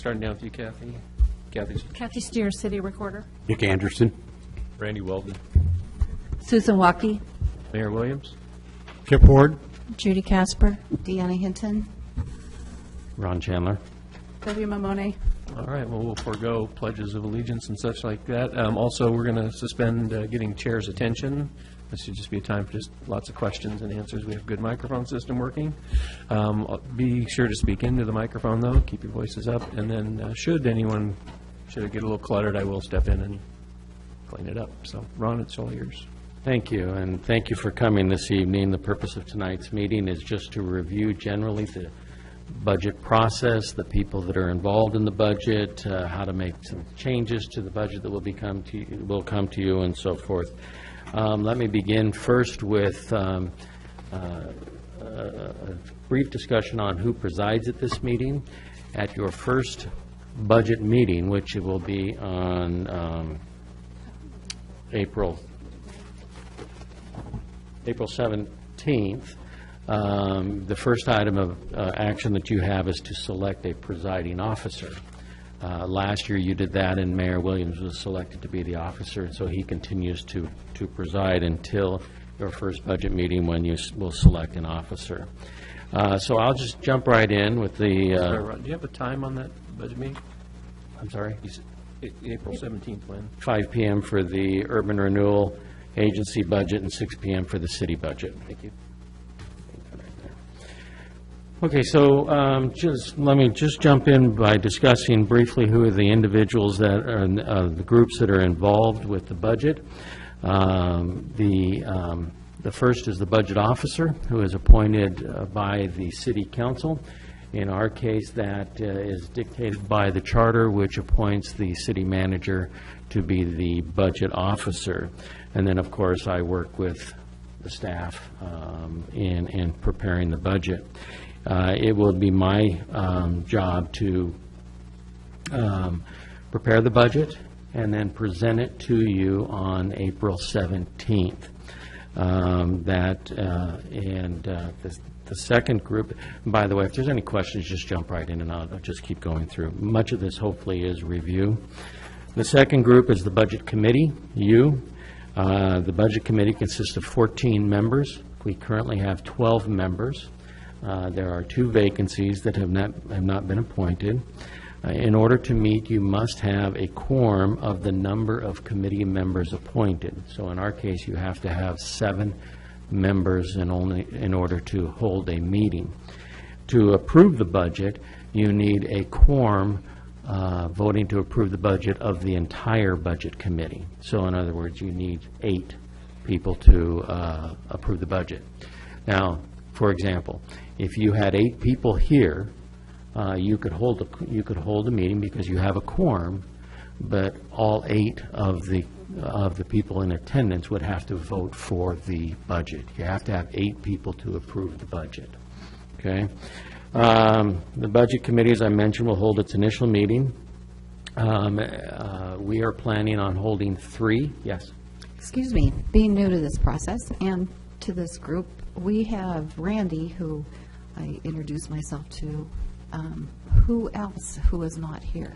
Starting down with you, Kathy. Kathy Steer, City Recorder. Nick Anderson. Randy Weldon. Susan Waukee. Mayor Williams. Kip Ward. Judy Casper. Deanna Hinton. Ron Chandler. W. Mamone. All right, well, we'll forego pledges of allegiance and such like that. Also, we're going to suspend getting chair's attention. This should just be a time for just lots of questions and answers. We have a good microphone system working. Be sure to speak into the microphone, though. Keep your voices up. And then should it get a little cluttered, I will step in and clean it up. So, Ron, it's all yours. Thank you, and thank you for coming this evening. The purpose of tonight's meeting is just to review generally the budget process, the people that are involved in the budget, how to make some changes to the budget that will come to you, and so forth. Let me begin first with a brief discussion on who presides at this meeting. At your first budget meeting, which it will be on April 17th, the first item of action that you have is to select a presiding officer. Last year you did that, and Mayor Williams was selected to be the officer, and so he continues to preside until your first budget meeting when you will select an officer. So I'll just jump right in with the... Sorry, Ron, do you have a time on that budget meeting? I'm sorry? April 17th, when? 5 p.m. for the Urban Renewal Agency budget and 6 p.m. for the city budget. Thank you. Okay, so let me jump in by discussing briefly who are the individuals that are the groups that are involved with the budget. The first is the budget officer, who is appointed by the city council. In our case, that is dictated by the charter, which appoints the city manager to be the budget officer. And then, of course, I work with the staff in preparing the budget. It will be my job to prepare the budget and then present it to you on April 17th. The second group, by the way, if there's any questions, just jump right in and I'll just keep going through. Much of this hopefully is review. The second group is the budget committee, you. The budget committee consists of 14 members. We currently have 12 members. There are 2 vacancies that have not been appointed. In order to meet, you must have a quorum of the number of committee members appointed. So in our case, you have to have 7 members in order to hold a meeting. To approve the budget, you need a quorum voting to approve the budget of the entire budget committee. So in other words, you need 8 people to approve the budget. Now, for example, if you had 8 people here, you could hold a meeting because you have a quorum, but all 8 of the people in attendance would have to vote for the budget. You have to have 8 people to approve the budget. Okay. The budget committee, as I mentioned, will hold its initial meeting. We are planning on holding 3. Yes. Excuse me, being new to this process and to this group, we have Randy, who I introduced myself to. Who else who is not here?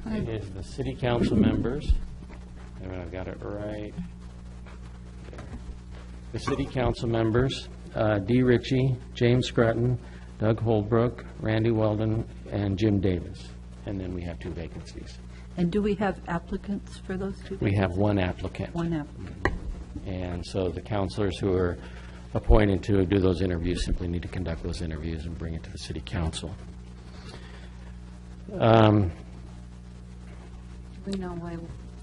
It is the city council members. I've got it right. The city council members, Dee Ritchie, James Scrutton, Doug Holbrook, Randy Weldon, and Jim Davis. And then we have 2 vacancies. And do we have applicants for those 2? We have 1 applicant. 1 applicant. And so the counselors who are appointed to do those interviews simply need to conduct those interviews and bring it to the city council. Do we know why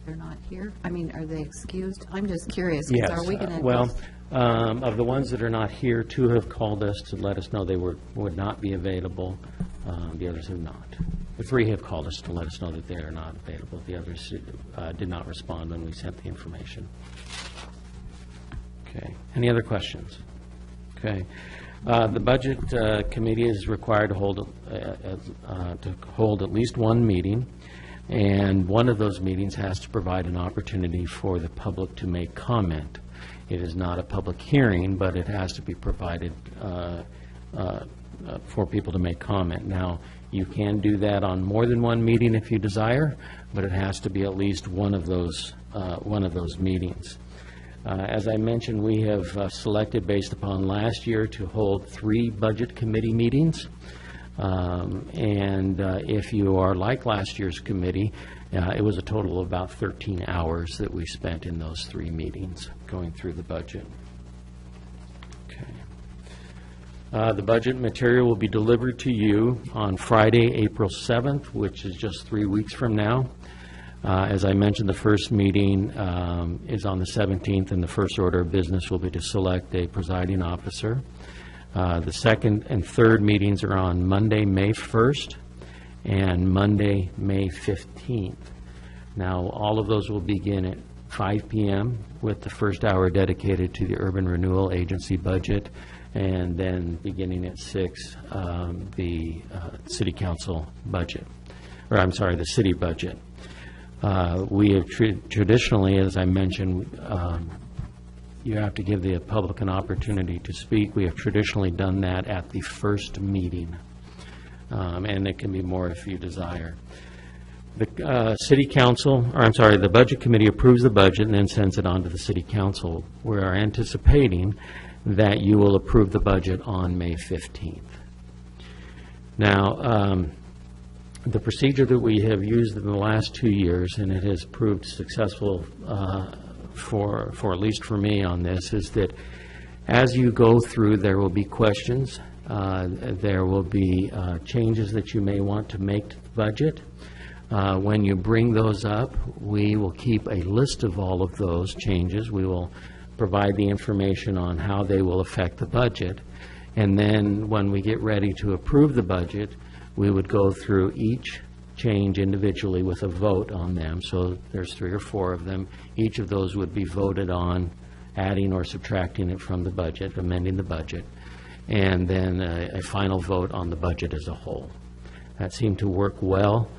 they're not here? I mean, are they excused? I'm just curious. Yes. Are we going to? Well, of the ones that are not here, 2 have called us to let us know they would not be available. The others have not. The 3 have called us to let us know that they are not available. The others did not respond when we sent the information. Okay. Any other questions? Okay. The budget committee is required to hold at least 1 meeting, and one of those meetings has to provide an opportunity for the public to make comment. It is not a public hearing, but it has to be provided for people to make comment. Now, you can do that on more than one meeting if you desire, but it has to be at least one of those meetings. As I mentioned, we have selected, based upon last year, to hold 3 budget committee meetings. If you are like last year's committee, it was a total of about 13 hours that we spent in those 3 meetings going through the budget. The budget material will be delivered to you on Friday, April 7th, which is just 3 weeks from now. As I mentioned, the first meeting is on the 17th, and the first order of business will be to select a presiding officer. The second and third meetings are on Monday, May 1st, and Monday, May 15th. Now, all of those will begin at 5 p.m. with the first hour dedicated to the Urban Renewal Agency budget, and then beginning at 6, the City Council budget, or I'm sorry, the city budget. We have traditionally, as I mentioned, you have to give the public an opportunity to speak. We have traditionally done that at the first meeting, and it can be more if you desire. The City Council, or I'm sorry, the Budget Committee approves the budget and then sends it on to the City Council. We are anticipating that you will approve the budget on May 15th. Now, the procedure that we have used in the last 2 years, and it has proved successful for at least for me on this, is that as you go through, there will be questions. There will be changes that you may want to make to the budget. When you bring those up, we will keep a list of all of those changes. We will provide the information on how they will affect the budget. And then when we get ready to approve the budget, we would go through each change individually with a vote on them. So there's 3 or 4 of them. Each of those would be voted on, adding or subtracting it from the budget, amending the budget, and then a final vote on the budget as a whole. That seemed to work well.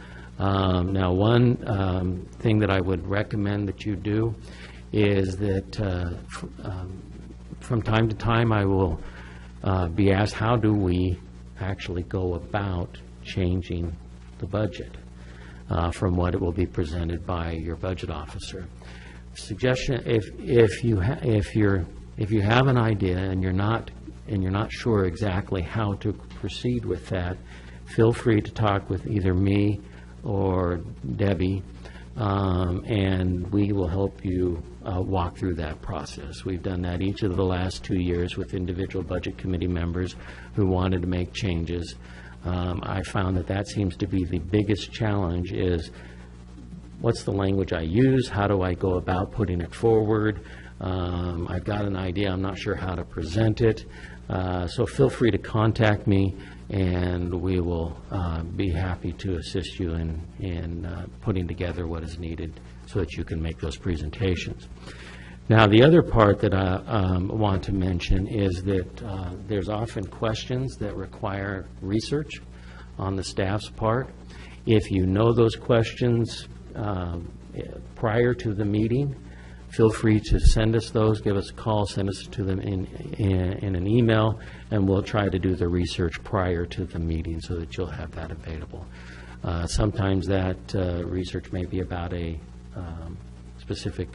Now, one thing that I would recommend that you do is that from time to time I will be asked, how do we actually go about changing the budget from what it will be presented by your budget officer? Suggestion: if you have an idea and you're not sure exactly how to proceed with that, feel free to talk with either me or Debbie, and we will help you walk through that process. We've done that each of the last 2 years with individual budget committee members who wanted to make changes. I found that seems to be the biggest challenge, is what's the language I use, how do I go about putting it forward. I've got an idea, I'm not sure how to present it. So feel free to contact me, and we will be happy to assist you in putting together what is needed so that you can make those presentations. Now, the other part that I want to mention is that there's often questions that require research on the staff's part. If you know those questions prior to the meeting, feel free to send us those, give us a call, send us to them in an email, and we'll try to do the research prior to the meeting so that you'll have that available. Sometimes that research may be about a specific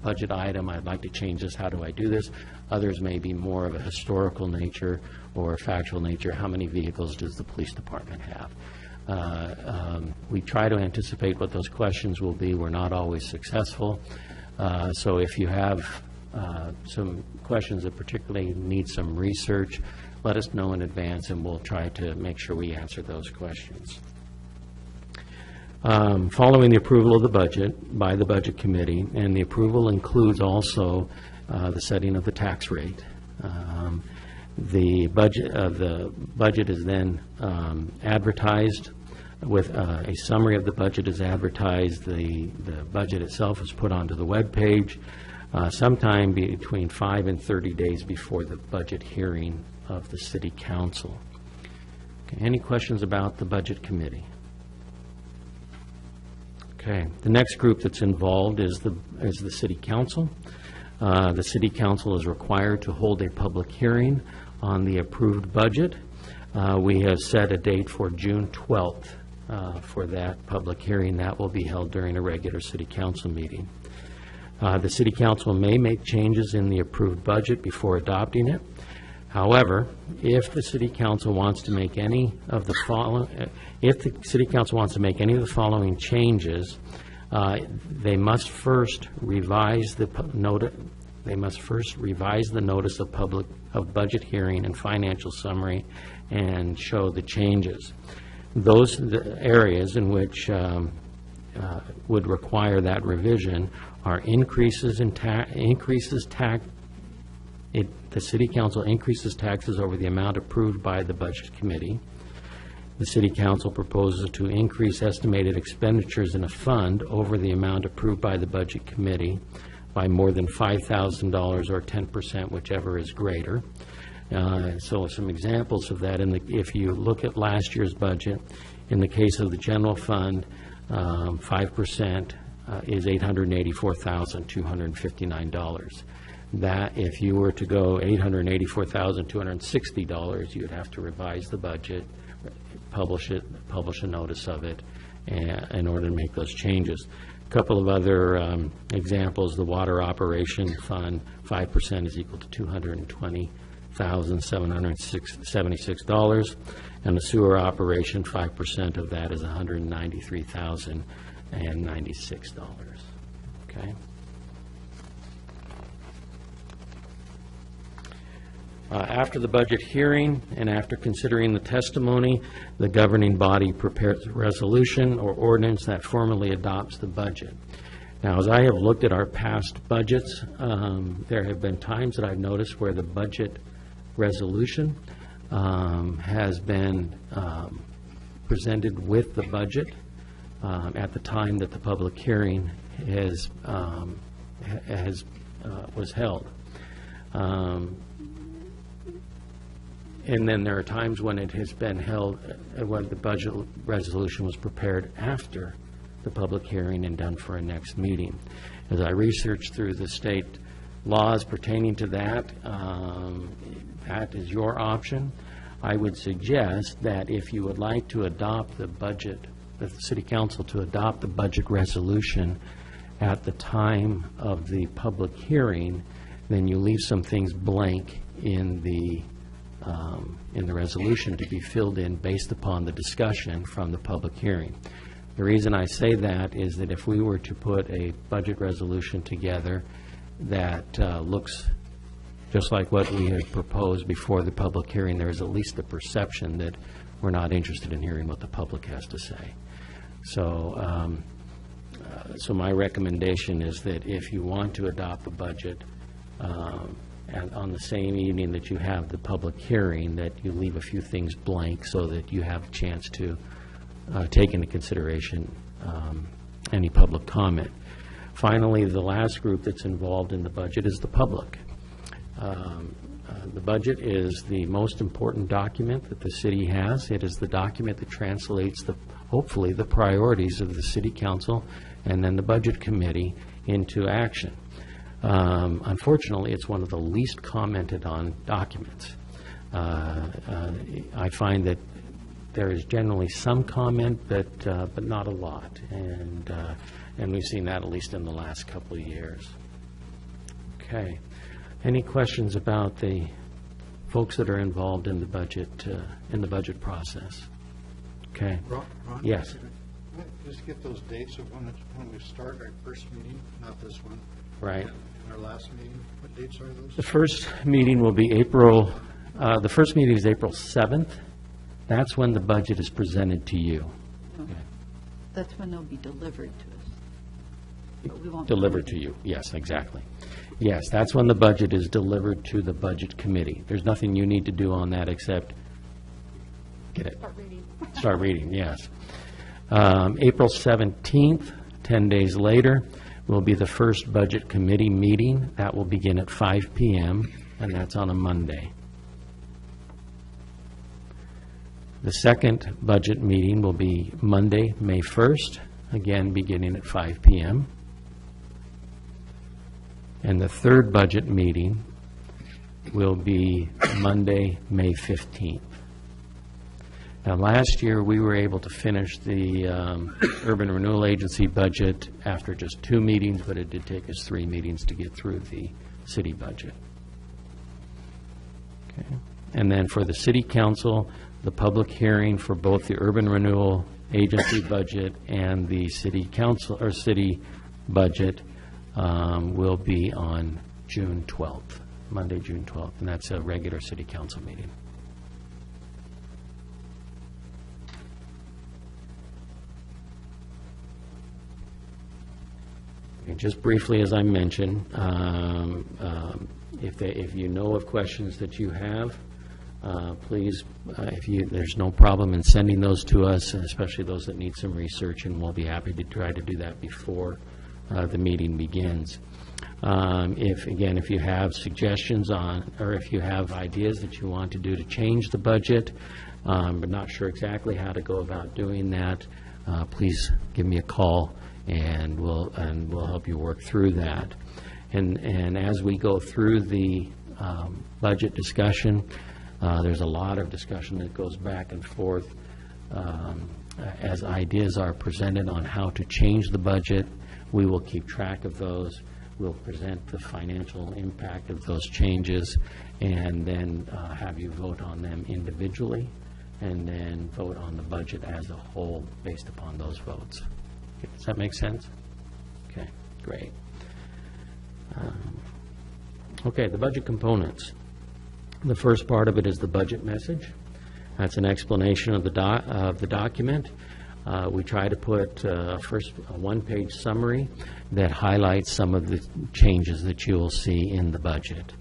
budget item. I'd like to change this, how do I do this? Others may be more of a historical nature or a factual nature. How many vehicles does the police department have? We try to anticipate what those questions will be. We're not always successful. So if you have some questions that particularly need some research, let us know in advance, and we'll try to make sure we answer those questions. Following the approval of the budget by the Budget Committee, and the approval includes also the setting of the tax rate. The budget is then advertised with a summary of the budget is advertised. The budget itself is put onto the web page sometime between 5 and 30 days before the budget hearing of the City Council. Okay, any questions about the Budget Committee? Okay, the next group that's involved is the City Council. The City Council is required to hold a public hearing on the approved budget We have set a date for June 12th for that public hearing. That will be held during a regular city council meeting. The city council may make changes in the approved budget before adopting it. However, if the city council wants to make any of the following changes, they must first revise the notice of budget hearing and financial summary and show the changes. Those areas in which would require that revision are the city council increases taxes over the amount approved by the budget committee. The city council proposes to increase estimated expenditures in a fund over the amount approved by the budget committee by more than $5,000 or 10%, whichever is greater. So some examples of that, if you look at last year's budget, in the case of the general fund, 5% is $884,259. That, if you were to go $884,260, you would have to revise the budget, publish a notice of it, in order to make those changes. A couple of other examples: the water operation fund, 5% is equal to $220,776, and the sewer operation, 5% of that is $193,096. Okay. After the budget hearing and after considering the testimony, the governing body prepares a resolution or ordinance that formally adopts the budget. Now, as I have looked at our past budgets, there have been times that I've noticed where the budget resolution has been presented with the budget at the time that the public hearing was held. And then there are times when it has been held, when the budget resolution was prepared after the public hearing and done for a next meeting. As I researched through the state laws pertaining to that, that is your option. I would suggest that if you would like to adopt the budget, the city council to adopt the budget resolution at the time of the public hearing, then you leave some things blank in the resolution to be filled in based upon the discussion from the public hearing. The reason I say that is that if we were to put a budget resolution together that looks just like what we had proposed before the public hearing, there is at least the perception that we're not interested in hearing what the public has to say. So, so my recommendation is that if you want to adopt the budget, and on the same evening that you have the public hearing, that you leave a few things blank so that you have a chance to take into consideration any public comment. Finally, the last group that's involved in the budget is the public. The budget is the most important document that the city has. It is the document that translates, hopefully, the priorities of the city council and then the budget committee into action. Unfortunately, it's one of the least commented on documents. I find that there is generally some comment, but not a lot, and we've seen that at least in the last couple of years. Okay. Any questions about the folks that are involved in the budget process? Okay. Ron? Yes. Can I just get those dates of when we start our first meeting, not this one? Right. And our last meeting, what dates are those? The first meeting will be April, the first meeting is April 7th. That's when the budget is presented to you. That's when they'll be delivered to us. But we won't. Delivered to you, yes, exactly. Yes, that's when the budget is delivered to the budget committee. There's nothing you need to do on that except get it. Start reading. Start reading, yes. April 17th, 10 days later, will be the first budget committee meeting. That will begin at 5 p.m., and that's on a Monday. The second budget meeting will be Monday, May 1st, again beginning at 5 p.m. And the third budget meeting will be Monday, May 15th. Now, last year, we were able to finish the Urban Renewal Agency budget after just 2 meetings, but it did take us 3 meetings to get through the city budget. Okay. And then for the city council, the public hearing for both the Urban Renewal Agency budget and the city council, or city budget, will be on June 12th, Monday, June 12th, and that's a regular city council meeting. Okay, just briefly, as I mentioned, if you know of questions that you have, please, there's no problem in sending those to us, especially those that need some research, and we'll be happy to try to do that before the meeting begins. If you have suggestions on, or if you have ideas that you want to do to change the budget, but not sure exactly how to go about doing that, please give me a call, and we'll help you work through that. And as we go through the budget discussion, there's a lot of discussion that goes back and forth as ideas are presented on how to change the budget. We will keep track of those. We'll present the financial impact of those changes, and then have you vote on them individually, and then vote on the budget as a whole based upon those votes. Does that make sense? Okay, great. Okay, the budget components. The first part of it is the budget message. That's an explanation of the document. We try to put first a one-page summary that highlights some of the changes that you will see in the budget.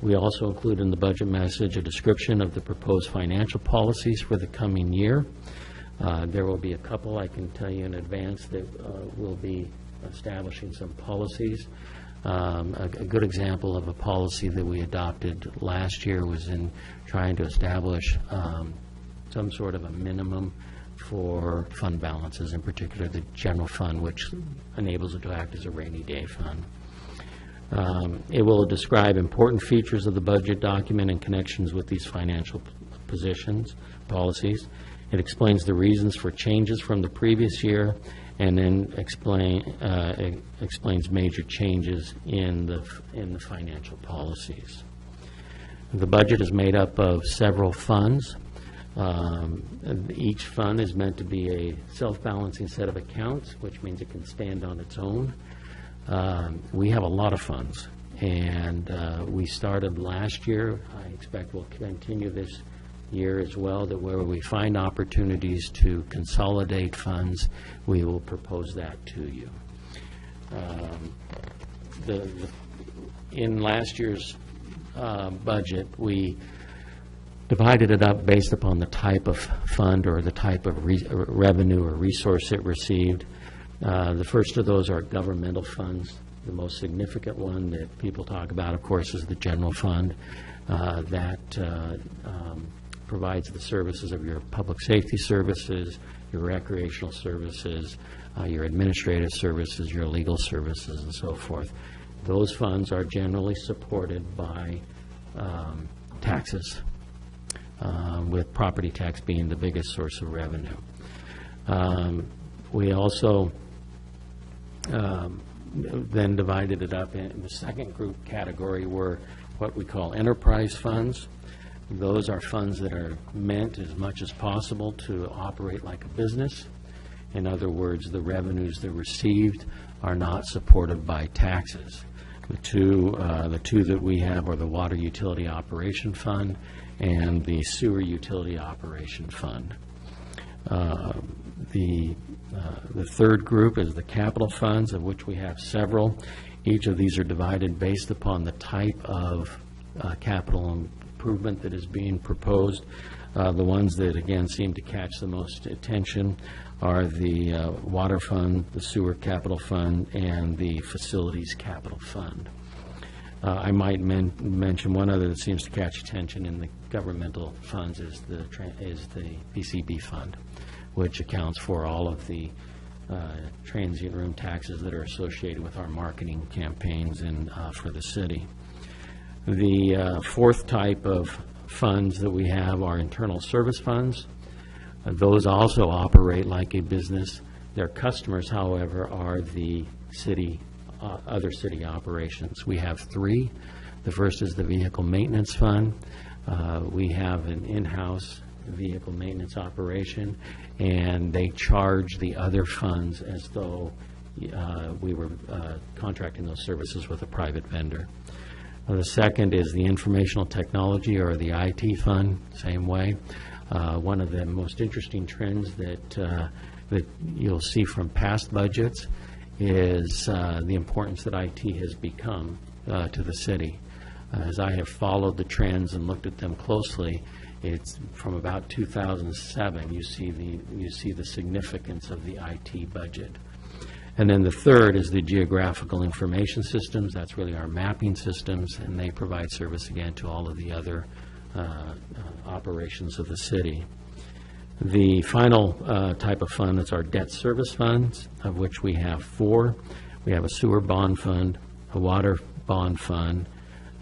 We also include in the budget message a description of the proposed financial policies for the coming year. There will be a couple, I can tell you in advance, that will be establishing some policies. A good example of a policy that we adopted last year was in trying to establish some sort of a minimum for fund balances, in particular the general fund, which enables it to act as a rainy day fund. It will describe important features of the budget document in connections with these financial policies. It explains the reasons for changes from the previous year, and then explains major changes in the financial policies. The budget is made up of several funds. Each fund is meant to be a self-balancing set of accounts, which means it can stand on its own. We have a lot of funds, and we started last year. I expect we'll continue this year as well, that where we find opportunities to consolidate funds, we will propose that to you. In last year's budget, we divided it up based upon the type of fund or the type of revenue or resource it received. The first of those are governmental funds. The most significant one that people talk about, of course, is the general fund. That provides the services of your public safety services, your recreational services, your administrative services, your legal services, and so forth. Those funds are generally supported by taxes, with property tax being the biggest source of revenue. We also then divided it up in the second group category were what we call enterprise funds. Those are funds that are meant as much as possible to operate like a business. In other words, the revenues that are received are not supported by taxes. The two that we have are the Water Utility Operation Fund and the Sewer Utility Operation Fund. The third group is the capital funds, of which we have several. Each of these are divided based upon the type of capital improvement that is being proposed. The ones that, again, seem to catch the most attention are the Water Fund, the Sewer Capital Fund, and the Facilities Capital Fund. I might mention one other that seems to catch attention in the governmental funds is the PCB Fund, which accounts for all of the transient room taxes that are associated with our marketing campaigns and for the city. The fourth type of funds that we have are internal service funds. Those also operate like a business. Their customers, however, are the city, other city operations. We have three. The first is the Vehicle Maintenance Fund. We have an in-house vehicle maintenance operation, and they charge the other funds as though we were contracting those services with a private vendor. The second is the Informational Technology, or the IT Fund, same way. One of the most interesting trends that you'll see from past budgets is the importance that IT has become to the city. As I have followed the trends and looked at them closely, it's from about 2007, you see the significance of the IT budget. And then the third is the Geographical Information Systems. That's really our mapping systems, and they provide service again to all of the other operations of the city. The final type of fund is our debt service funds, of which we have four. We have a sewer bond fund, a water bond fund,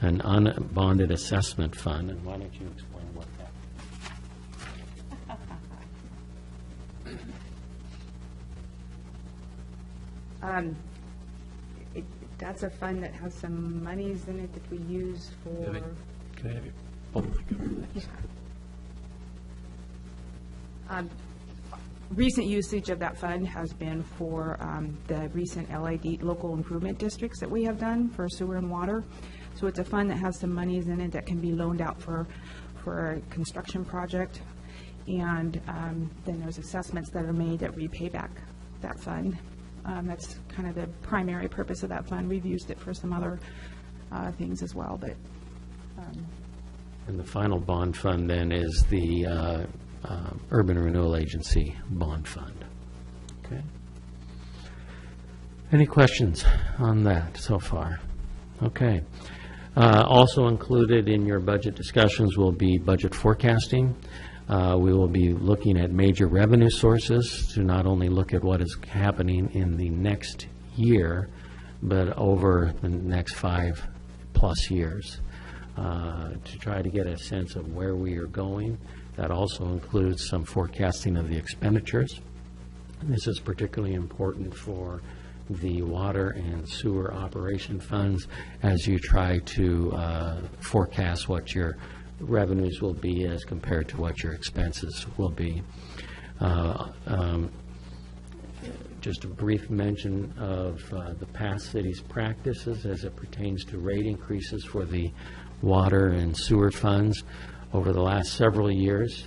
an unbonded assessment fund. And why don't you explain what that That's a fund that has some monies in it that we use for, Can I have your public comment? recent usage of that fund has been for the recent LID, local improvement districts that we have done for sewer and water. So it's a fund that has some monies in it that can be loaned out for a construction project. And then there's assessments that are made that repay back that fund. That's kind of the primary purpose of that fund. We've used it for some other things as well, but. And the final bond fund then is the Urban Renewal Agency Bond Fund. Okay. Any questions on that so far? Okay. Also included in your budget discussions will be budget forecasting. We will be looking at major revenue sources to not only look at what is happening in the next year, but over the next 5+ years, to try to get a sense of where we are going. That also includes some forecasting of the expenditures. This is particularly important for the water and sewer operation funds as you try to forecast what your revenues will be as compared to what your expenses will be. Just a brief mention of the past city's practices as it pertains to rate increases for the water and sewer funds. Over the last several years,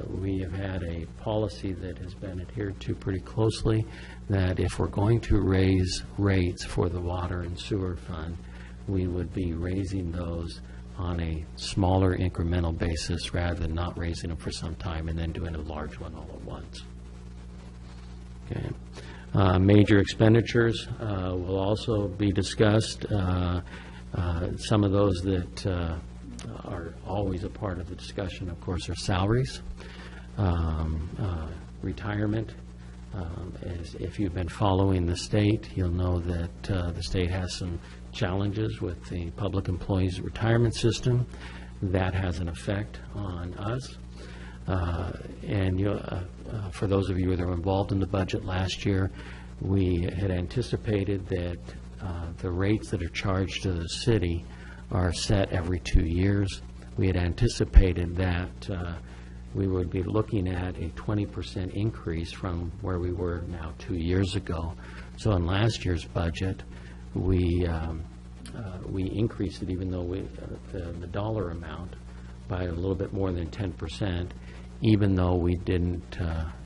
we have had a policy that has been adhered to pretty closely, that if we're going to raise rates for the water and sewer fund, we would be raising those on a smaller incremental basis rather than not raising them for some time and then doing a large one all at once. Okay. Major expenditures will also be discussed. Some of those that are always a part of the discussion, of course, are salaries, retirement. If you've been following the state, you'll know that the state has some challenges with the public employees retirement system. That has an effect on us. For those of you that were involved in the budget last year, we had anticipated that the rates that are charged to the city are set every 2 years. We had anticipated that we would be looking at a 20% increase from where we were now 2 years ago. So in last year's budget, we increased it, even though the dollar amount, by a little bit more than 10%, even though we didn't,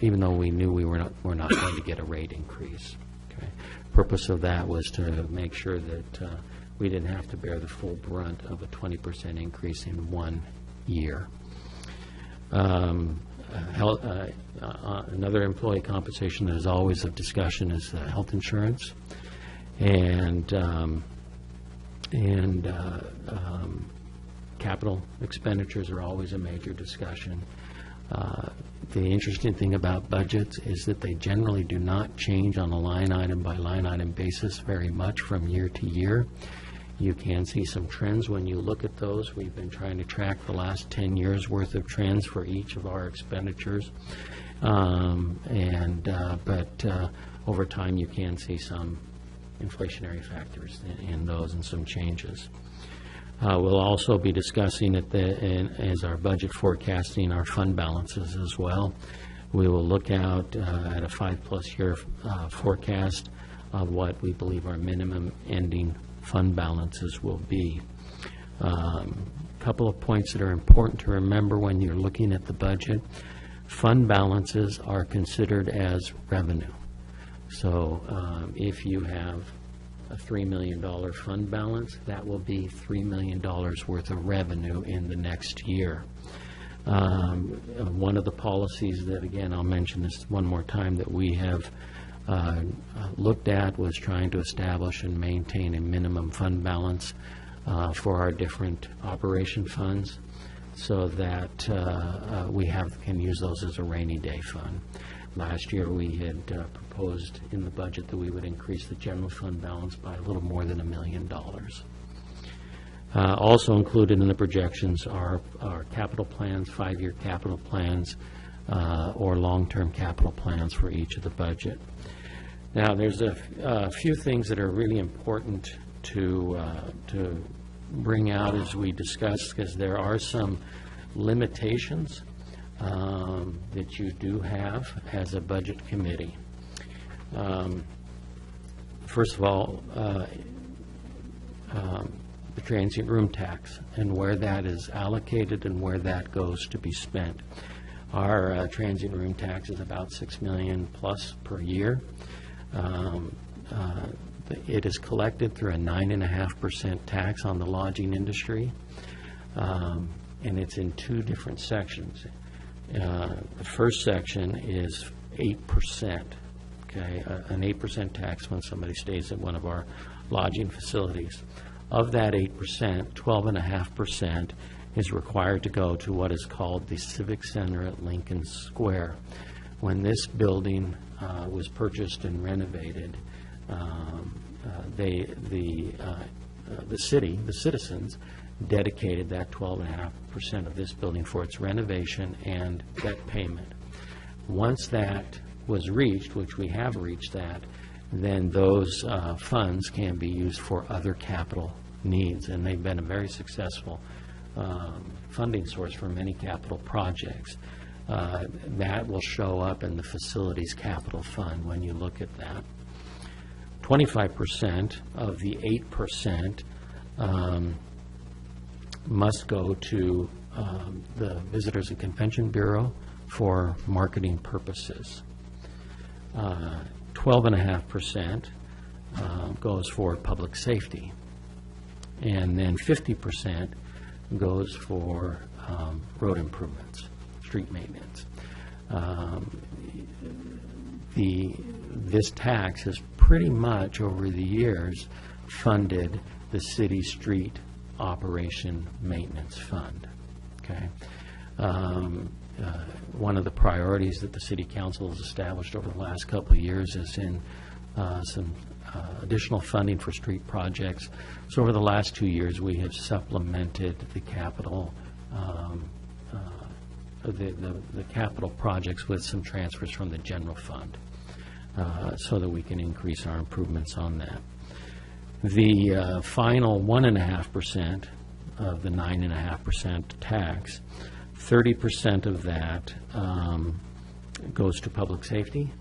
even though we knew we're not going to get a rate increase. Okay. Purpose of that was to make sure that we didn't have to bear the full brunt of a 20% increase in 1 year. Another employee compensation that is always of discussion is health insurance, and capital expenditures are always a major discussion. The interesting thing about budgets is that they generally do not change on a line item by line item basis very much from year to year. You can see some trends when you look at those. We've been trying to track the last 10 years' worth of trends for each of our expenditures. But over time, you can see some inflationary factors in those and some changes. We'll also be discussing as our budget forecasting our fund balances as well. We will look out at a 5+ year forecast of what we believe our minimum ending fund balances will be. Couple of points that are important to remember when you're looking at the budget. Fund balances are considered as revenue. So if you have a $3 million fund balance, that will be $3 million worth of revenue in the next year. One of the policies that, again, I'll mention this one more time, that we have looked at was trying to establish and maintain a minimum fund balance for our different operation funds, so that we can use those as a rainy day fund. Last year, we had proposed in the budget that we would increase the general fund balance by a little more than $1 million. Also included in the projections are our capital plans, 5-year capital plans, or long-term capital plans for each of the budget. Now, there's a few things that are really important to bring out as we discuss, because there are some limitations that you do have as a budget committee. First of all, the transient room tax and where that is allocated and where that goes to be spent. Our transient room tax is about $6 million plus per year. It is collected through a 9.5% tax on the lodging industry, and it's in 2 different sections. The first section is 8%, okay, an 8% tax when somebody stays at one of our lodging facilities. Of that 8%, 12.5% is required to go to what is called the Civic Center at Lincoln Square. When this building was purchased and renovated, the citizens dedicated that 12.5% of this building for its renovation and debt payment. Once that was reached, which we have reached that, then those funds can be used for other capital needs, and they've been a very successful funding source for many capital projects. That will show up in the facilities capital fund when you look at that. 25% of the 8% must go to the Visitors and Convention Bureau for marketing purposes. 12.5% goes for public safety, and then 50% goes for road improvements, street maintenance. This tax has pretty much over the years funded the city street operation maintenance fund. Okay. One of the priorities that the City Council has established over the last couple of years is in some additional funding for street projects. So over the last 2 years, we have supplemented the capital the capital projects with some transfers from the general fund, so that we can increase our improvements on that. The final 1.5% of the 9.5% tax, 30% of that goes to public safety,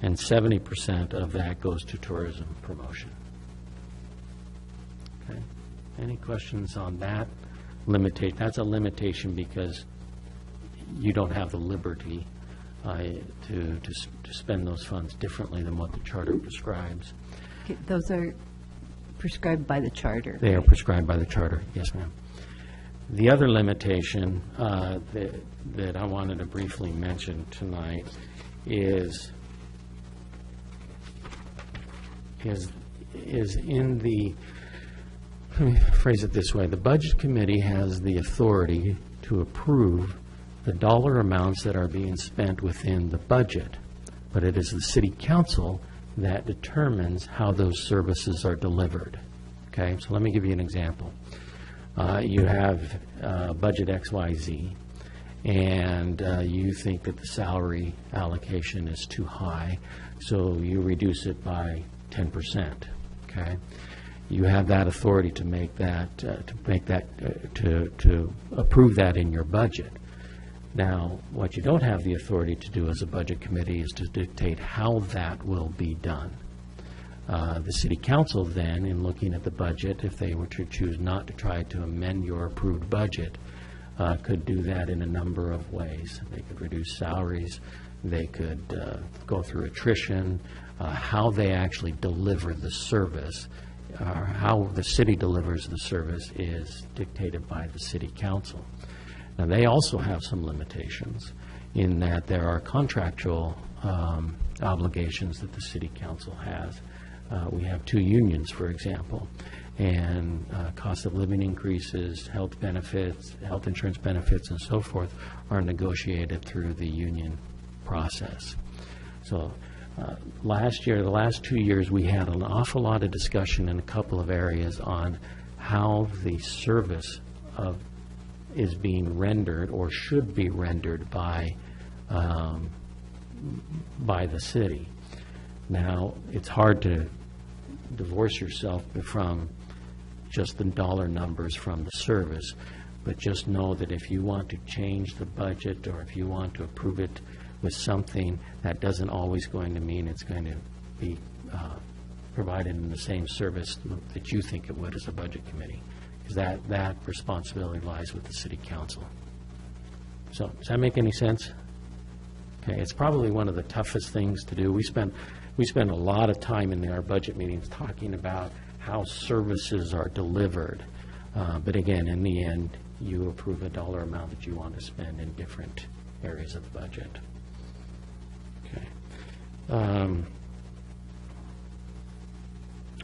and 70% of that goes to tourism promotion. Okay. Any questions on that? That's a limitation because you don't have the liberty to spend those funds differently than what the charter prescribes. Okay, those are prescribed by the charter. They are prescribed by the charter, yes, ma'am. The other limitation that I wanted to briefly mention tonight is in the, let me phrase it this way, the Budget Committee has the authority to approve the dollar amounts that are being spent within the budget, but it is the City Council that determines how those services are delivered. Okay, so let me give you an example. You have budget XYZ, and you think that the salary allocation is too high, so you reduce it by 10%, okay? You have that authority to make that, to approve that in your budget. Now, what you don't have the authority to do as a budget committee is to dictate how that will be done. The city council then, in looking at the budget, if they were to choose not to try to amend your approved budget, could do that in a number of ways. They could reduce salaries, they could go through attrition, how they actually deliver the service, how the city delivers the service is dictated by the city council. Now, they also have some limitations in that there are contractual obligations that the city council has. We have 2 unions, for example, and cost of living increases, health benefits, health insurance benefits, and so forth are negotiated through the union process. So last year, the last 2 years, we had an awful lot of discussion in a couple of areas on how the service is being rendered or should be rendered by the city. Now, it's hard to divorce yourself from just the dollar numbers from the service, but just know that if you want to change the budget or if you want to approve it with something, that doesn't always going to mean it's going to be provided in the same service that you think it would as a budget committee, because that responsibility lies with the city council. So, does that make any sense? Okay, it's probably one of the toughest things to do. We spend a lot of time in our budget meetings talking about how services are delivered. But again, in the end, you approve a dollar amount that you want to spend in different areas of the budget. Okay.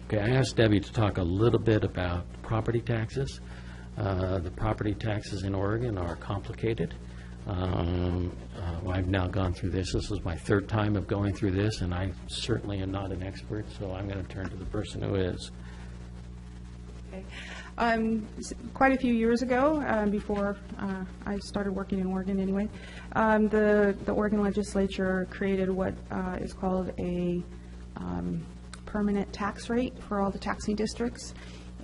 Okay, I asked Debbie to talk a little bit about property taxes. The property taxes in Oregon are complicated. I've now gone through this. This is my 3rd time of going through this, and I certainly am not an expert, so I'm going to turn to the person who is. Okay. Quite a few years ago, before I started working in Oregon anyway, the Oregon legislature created what is called a permanent tax rate for all the taxing districts,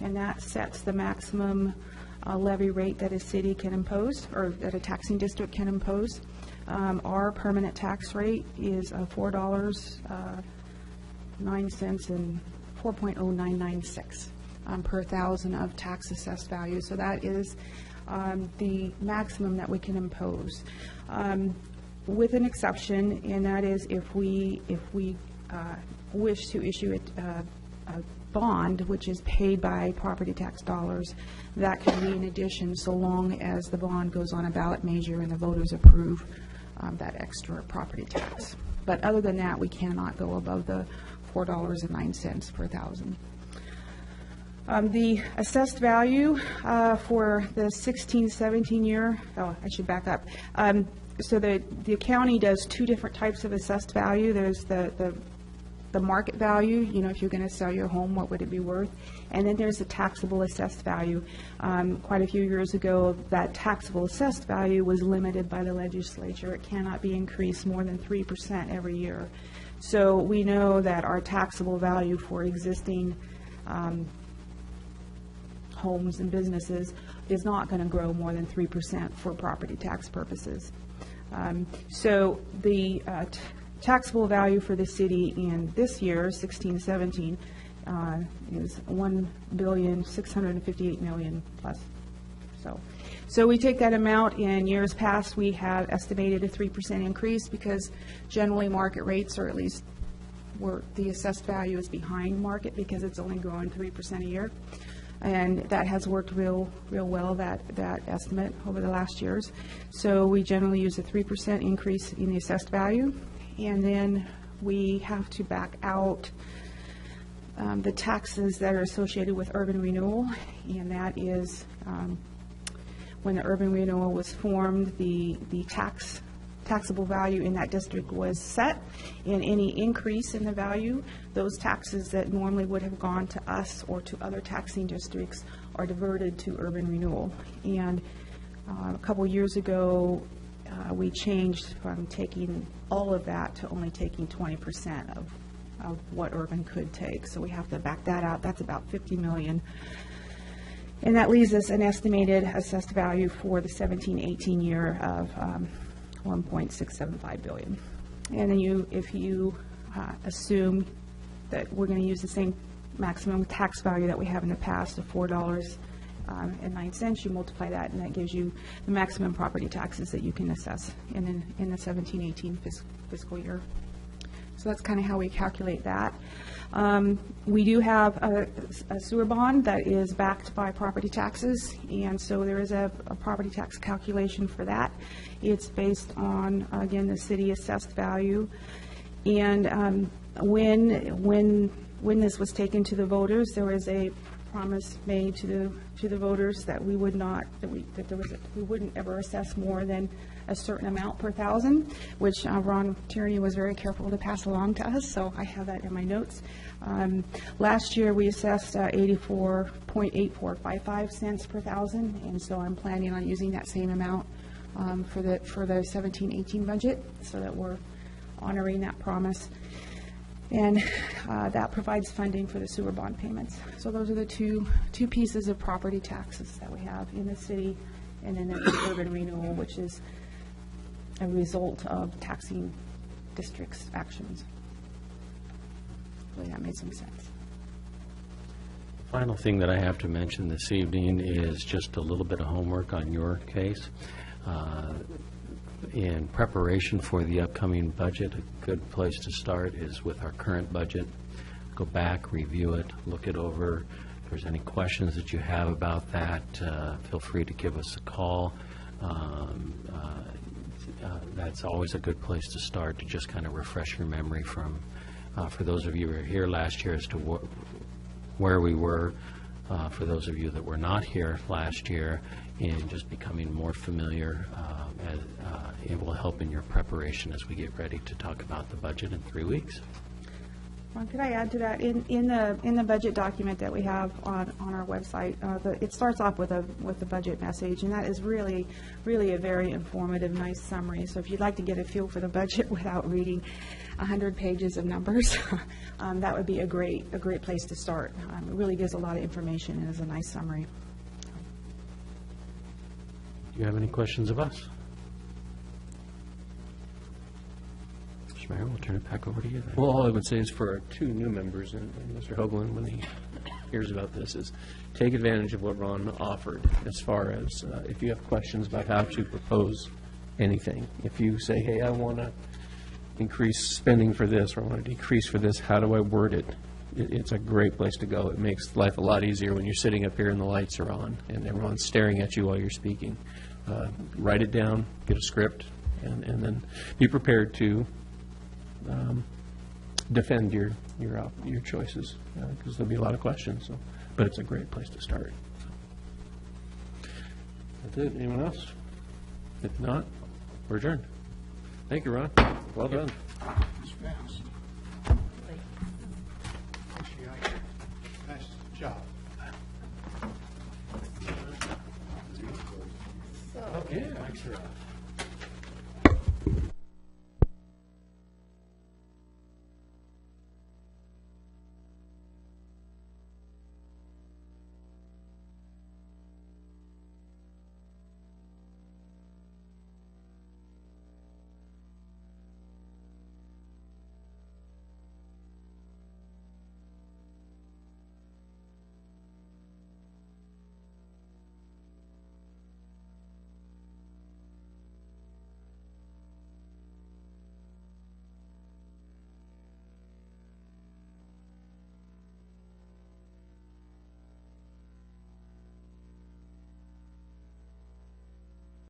and that sets the maximum levy rate that a city can impose, or that a taxing district can impose. Our permanent tax rate is $4.09 and 4.0996 per thousand of tax assessed value. So that is the maximum that we can impose, with an exception, and that is if we wish to issue a bond, which is paid by property tax dollars, that can be in addition, so long as the bond goes on a ballot measure and the voters approve that extra property tax. But other than that, we cannot go above the $4.09 per thousand. The assessed value for the 16-17 year, I should back up. So the county does 2 different types of assessed value. There's the market value, if you're going to sell your home, what would it be worth? And then there's the taxable assessed value. Quite a few years ago, that taxable assessed value was limited by the legislature. It cannot be increased more than 3% every year. So we know that our taxable value for existing homes and businesses is not going to grow more than 3% for property tax purposes. So the taxable value for the city in this year, 16-17, is $1,658,000,000 plus. So we take that amount. In years past, we have estimated a 3% increase because generally market rates, or at least the assessed value is behind market because it's only growing 3% a year. And that has worked real well, that estimate, over the last years. So we generally use a 3% increase in the assessed value. And then we have to back out the taxes that are associated with urban renewal, and that is when the urban renewal was formed, the tax taxable value in that district was set, and any increase in the value, those taxes that normally would have gone to us or to other taxing districts are diverted to urban renewal. And a couple years ago, we changed from taking all of that to only taking 20% of what urban could take. So we have to back that out. That's about $50 million. And that leaves us an estimated assessed value for the 17-18 year of $1.675 billion. And then if you assume that we're going to use the same maximum tax value that we have in the past of $4.09, you multiply that, and that gives you the maximum property taxes that you can assess in the 17-18 fiscal year. So that's kind of how we calculate that. We do have a sewer bond that is backed by property taxes, and so there is a property tax calculation for that. It's based on, again, the city assessed value. And when this was taken to the voters, there was a promise made to the voters that we would not, we wouldn't ever assess more than a certain amount per thousand, which Ron Tierney was very careful to pass along to us, so I have that in my notes. Last year, we assessed 84.8455 cents per thousand, and so I'm planning on using that same amount for the 17-18 budget, so that we're honoring that promise. And that provides funding for the sewer bond payments. So those are the two pieces of property taxes that we have in the city, and then there's the urban renewal, which is a result of taxing districts' actions. Hopefully that made some sense. Final thing that I have to mention this evening is just a little bit of homework on your case. In preparation for the upcoming budget, a good place to start is with our current budget. Go back, review it, look it over. If there's any questions that you have about that, feel free to give us a call. That's always a good place to start, to just kind of refresh your memory from, for those of you who were here last year, as to where we were, for those of you that were not here last year, and just becoming more familiar. It will help in your preparation as we get ready to talk about the budget in 3 weeks. Ron, could I add to that? In the budget document that we have on our website, it starts off with the budget message, and that is really a very informative, nice summary. So if you'd like to get a feel for the budget without reading 100 pages of numbers, that would be a great place to start. It really gives a lot of information and is a nice summary. Do you have any questions of us? Mr. Mayor, we'll turn it back over to you then. Well, all I would say is for our two new members, and Mr. Hoagland, when he hears about this, is take advantage of what Ron offered as far as if you have questions about how to propose anything. If you say, hey, I want to increase spending for this, or I want to decrease for this, how do I word it? It's a great place to go. It makes life a lot easier when you're sitting up here and the lights are on and everyone's staring at you while you're speaking. Write it down, get a script, and then be prepared to defend your choices, because there'll be a lot of questions. So, but it's a great place to start. So. That's it. Anyone else? If not, we're adjourned. Thank you, Ron. Well done. It's fast. Nice job. Yeah, thanks for